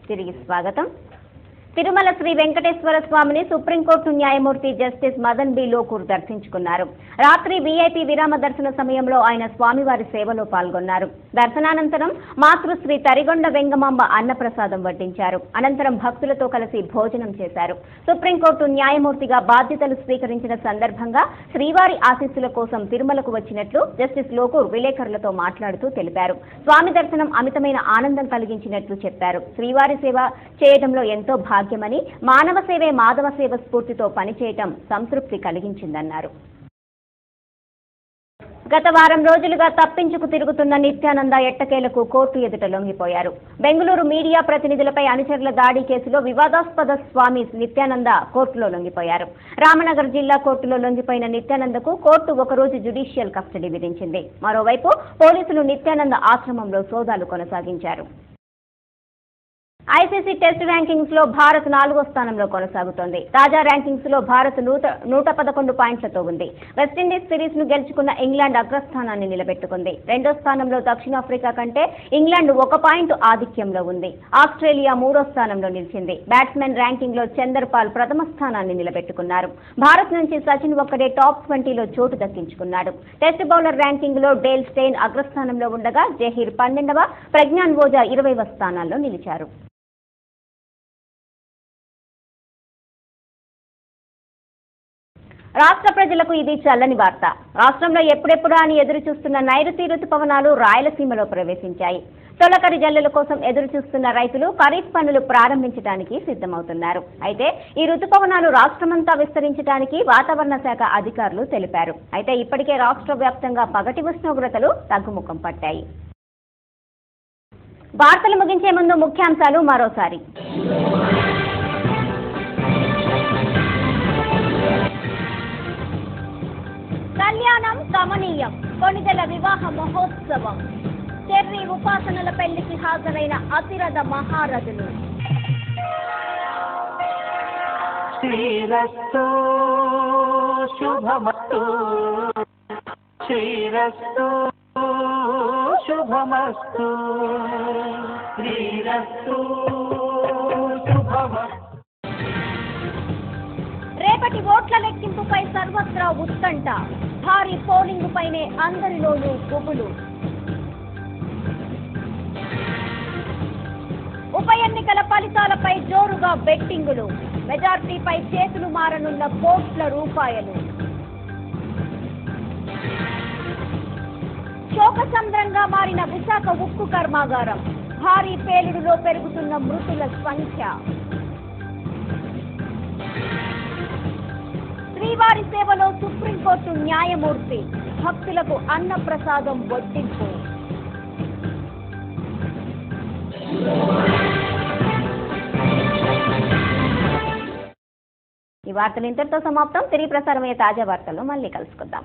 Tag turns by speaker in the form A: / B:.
A: తిరిగి స్వాగతం. తిరుమల శ్రీ వెంకటేశ్వర స్వామిని సుప్రీంకోర్టు న్యాయమూర్తి జస్టిస్ మదన్ బి లోకూర్ దర్శించుకున్నారు. రాత్రి వీఐపీ విరామ దర్శన సమయంలో ఆయన స్వామివారి సేవలో పాల్గొన్నారు. దర్శనానంతరం మాతృశ్రీ తరిగొండ వెంగమాంబ అన్నప్రసాదం వడ్డించారు. అనంతరం భక్తులతో కలిసి భోజనం చేశారు. సుప్రీంకోర్టు న్యాయమూర్తిగా బాధ్యతలు స్వీకరించిన సందర్భంగా శ్రీవారి ఆశీస్సుల కోసం తిరుమలకు వచ్చినట్లు జస్టిస్ లోకూర్ విలేకరులతో మాట్లాడుతూ తెలిపారు. స్వామి దర్శనం అమితమైన ఆనందం కలిగించినట్లు చెప్పారు. శ్రీవారి సేవ చేయడంలో ఎంతో భాగ్యమని, మానవ సేవే మాధవ సేవ స్ఫూర్తితో పనిచేయటం సంతృప్తి కలిగించిందన్నారు. గత వారం రోజులుగా తప్పించుకు తిరుగుతున్న నిత్యానంద ఎట్టకేలకు కోర్టు ఎదుట లొంగిపోయారు. బెంగళూరు మీడియా ప్రతినిధులపై అనుచరుల దాడి కేసులో వివాదాస్పద స్వామి నిత్యానంద కోర్టులో లొంగిపోయారు. రామనగర్ జిల్లా కోర్టులో లొంగిపోయిన నిత్యానందకు కోర్టు ఒకరోజు జ్యుడిషియల్ కస్టడీ విధించింది. మరోవైపు పోలీసులు నిత్యానంద ఆశ్రమంలో సోదాలు కొనసాగించారు. ఐసీసీ టెస్ట్ ర్యాంకింగ్స్ లో భారత్ 4వ స్థానంలో కొనసాగుతోంది. తాజా ర్యాంకింగ్స్ లో భారత్ 111 పాయింట్లతో ఉంది. వెస్టిండీస్ సిరీస్ ను గెలుచుకున్న ఇంగ్లాండ్ అగ్రస్థానాన్ని నిలబెట్టుకుంది. రెండో స్థానంలో దక్షిణాఫ్రికా కంటే ఇంగ్లాండ్ 1 పాయింట్ ఆధిక్యంలో ఉంది. ఆస్ట్రేలియా 3వ స్థానంలో నిలిచింది. బ్యాట్స్మెన్ ర్యాంకింగ్ లో చందర్ పాల్ ప్రథమ స్థానాన్ని నిలబెట్టుకున్నారు. భారత్ నుంచి సచిన్ ఒక్కడే టాప్ 20లో చోటు దక్కించుకున్నాడు. టెస్ట్ బౌలర్ ర్యాంకింగ్ లో డేల్ స్టెయిన్ అగ్రస్థానంలో ఉండగా జహీర్ 12వ, ప్రజ్ఞాన్ ఓజా 20వ స్థానాల్లో నిలిచారు. రాష్ట్ర ప్రజలకు ఇది చల్లని వార్త. రాష్ట్రంలో ఎప్పుడెప్పుడా అని ఎదురు చూస్తున్న నైరుతి రుతుపవనాలు రాయలసీమలో ప్రవేశించాయి. తొలకరి జల్లుల కోసం ఎదురు చూస్తున్న రైతులు ఖరీఫ్ పనులు ప్రారంభించడానికి సిద్ధమవుతున్నారు. అయితే ఈ రుతుపవనాలు రాష్ట్రమంతా విస్తరించడానికి వాతావరణ శాఖ అధికారులు తెలిపారు. అయితే ఇప్పటికే రాష్ట్ర వ్యాప్తంగా పగటి ఉష్ణోగ్రతలు తగ్గుముఖం పట్టాయి. వార్తలు ముగించే ముందు ముఖ్యాంశాలు మరోసారి. కళ్యాణం కమనీయం, కొణిదెల వివాహ మహోత్సవం, చెర్రి ఉపాసనల పెళ్లికి హాజరైన అతిరథ మహారథులు.
B: శ్రీరస్తు శుభమస్తు, శ్రీరస్తు శుభమస్తు, శ్రీరస్తు శుభమస్తు.
A: రేపటి ఓట్ల లెక్కింపుపై సర్వత్రా ఉత్కంఠ. భారీ పోలింగ్ పైనే అందరిలోనూ గుబులు. ఉప ఎన్నికల ఫలితాలపై జోరుగా బెట్టింగులు. మెజార్టీపై చేతులు మారనున్న కోట్ల రూపాయలు. శోకసంద్రంగా మారిన విశాఖ ఉక్కు కర్మాగారం. భారీ పేలుడులో పెరుగుతున్న మృతుల సంఖ్య. శ్రీవారి సేవలో సుప్రీంకోర్టు న్యాయమూర్తి. భక్తులకు అన్నప్రసాదం వడ్డింపు. ఈ వార్తలు ఇంతటితో సమాప్తం. తిరిగి ప్రసారమయ్యే తాజా వార్తల్లో మళ్ళీ కలుసుకుందాం.